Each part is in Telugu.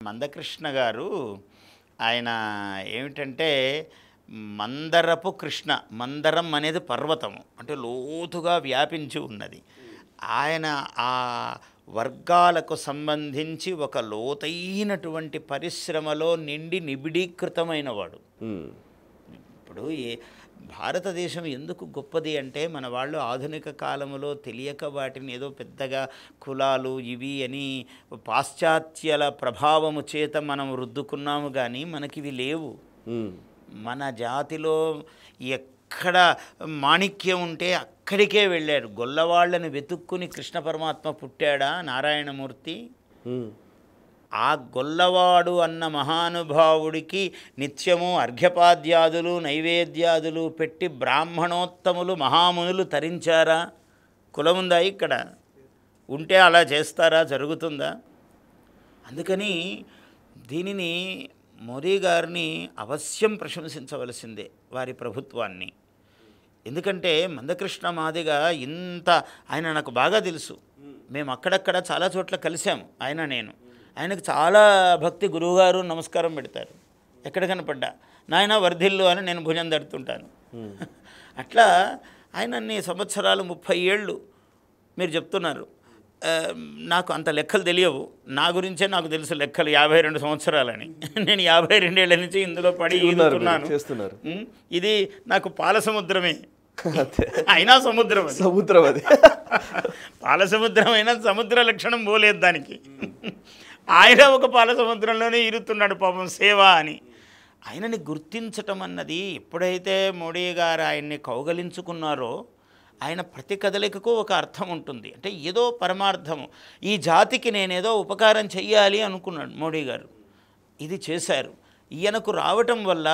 మందకృష్ణ గారు ఆయన ఏమిటంటే మందరపు కృష్ణ, మందరం అనేది పర్వతము అంటే లోతుగా వ్యాపించి ఉన్నది. ఆయన ఆ వర్గాలకు సంబంధించి ఒక లోతైనటువంటి పరిశ్రమలో నిండి నిబిడీకృతమైన వాడు. ఇప్పుడు భారతదేశం ఎందుకు గొప్పది అంటే మన వాళ్ళు ఆధునిక కాలంలో తెలియక వాటిని ఏదో పెద్దగా కులాలు ఇవి అని పాశ్చాత్యాల ప్రభావము చేత మనం రుద్దుకున్నాము, కానీ మనకివి లేవు. మన జాతిలో ఎక్కడ మాణిక్యం ఉంటే అక్కడికే వెళ్ళారు. గొల్లవాళ్ళని వెతుక్కుని కృష్ణ పరమాత్మ పుట్టాడా నారాయణమూర్తి? ఆ గొల్లవాడు అన్న మహానుభావుడికి నిత్యము అర్ఘ్యపాద్యాదులు నైవేద్యాదులు పెట్టి బ్రాహ్మణోత్తములు మహామునులు తరించారా? కులముందా ఇక్కడ? ఉంటే అలా చేస్తారా? జరుగుతుందా? అందుకని దీనిని మోదీ గారిని అవశ్యం ప్రశంసించవలసిందే, వారి ప్రభుత్వాన్ని. ఎందుకంటే మందకృష్ణ మాదిగ ఇంత, ఆయన నాకు బాగా తెలుసు, మేము అక్కడక్కడ చాలా చోట్ల కలిసాము ఆయన నేను. ఆయనకు చాలా భక్తి, గురువుగారు నమస్కారం పెడతారు ఎక్కడ కనపడ్డా, నాయన వర్ధిల్లు అని నేను భుజం తడుతుంటాను. అట్లా ఆయన అన్ని సంవత్సరాలు 30 ఏళ్ళు మీరు చెప్తున్నారు. నాకు అంత లెక్కలు తెలియవు, నా గురించే నాకు తెలుసు లెక్కలు 52 సంవత్సరాలని. నేను 52 ఏళ్ల నుంచి ఇందులో పడి ఈదుతున్నాను. ఇది నాకు పాల సముద్రమే, అయినా సముద్రం అది పాల సముద్రం అయినా సముద్ర లక్షణం పోలేదు దానికి. ఆయన ఒక పాల సముద్రంలోనే ఇరుతున్నాడు పాపం, సేవ అని. ఆయనని గుర్తించటం అన్నది ఎప్పుడైతే మోడీ గారు ఆయన్ని కౌగలించుకున్నారో, ఆయన ప్రతి కదలికకు ఒక అర్థం ఉంటుంది. అంటే ఏదో పరమార్థము, ఈ జాతికి నేనేదో ఉపకారం చెయ్యాలి అనుకున్నాడు మోడీ గారు, ఇది చేశారు. ఈయనకు రావటం వల్ల,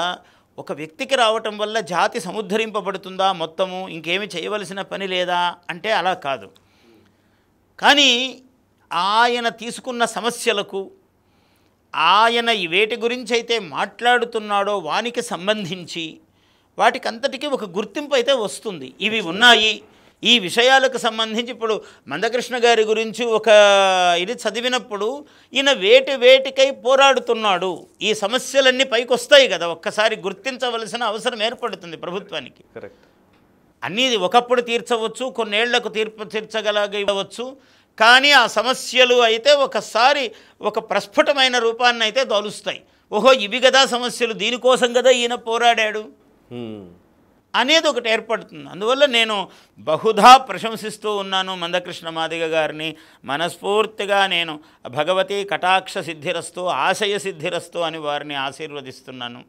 ఒక వ్యక్తికి రావటం వల్ల జాతి సముద్ధరింపబడుతుందా మొత్తము, ఇంకేమి చేయవలసిన పని లేదా అంటే అలా కాదు. కానీ ఆయన తీసుకున్న సమస్యలకు, ఆయన వేటి గురించి అయితే మాట్లాడుతున్నాడో వానికి సంబంధించి వాటికంతటికీ ఒక గుర్తింపు అయితే వస్తుంది. ఇవి ఉన్నాయి, ఈ విషయాలకు సంబంధించి. ఇప్పుడు మందకృష్ణ గారి గురించి ఒక ఇది చదివినప్పుడు ఈయన వేటికై పోరాడుతున్నాడు, ఈ సమస్యలన్నీ పైకి వస్తాయి కదా, ఒక్కసారి గుర్తించవలసిన అవసరం ఏర్పడుతుంది ప్రభుత్వానికి. అన్నీ ఒకప్పుడు తీర్చవచ్చు, కొన్నేళ్లకు తీర్చగలగవచ్చు, కానీ ఆ సమస్యలు అయితే ఒకసారి ఒక ప్రస్ఫుటమైన రూపాన్ని అయితే దోలుస్తాయి. ఓహో ఇవి కదా సమస్యలు, దీనికోసం కదా ఈయన పోరాడాడు అనేది ఒకటి ఏర్పడుతుంది. అందువల్ల నేను బహుధా ప్రశంసిస్తూ ఉన్నాను మందకృష్ణ మాదిగ గారిని. మనస్ఫూర్తిగా నేను భగవతి కటాక్ష సిద్ధిరస్తు, ఆశయ సిద్ధిరస్తు అని వారిని ఆశీర్వదిస్తున్నాను.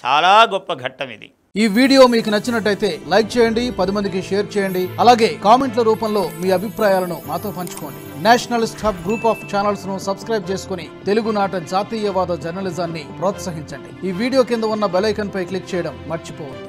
చాలా గొప్ప ఘట్టం ఇది. ఈ వీడియో మీకు నచ్చినట్టయితే లైక్ చేయండి, 10 మందికి షేర్ చేయండి. అలాగే కామెంట్ల రూపంలో మీ అభిప్రాయాలను మాతో పంచుకోండి. Nationalist hub group of channels ను సబ్స్క్రైబ్ చేసుకుని తెలుగునాట జాతీయవాద జర్నలిజాన్ని ప్రోత్సహించండి. ఈ వీడియో కింద ఉన్న బెల్ ఐకాన్ పై క్లిక్ చేయడం మర్చిపోవద్దు.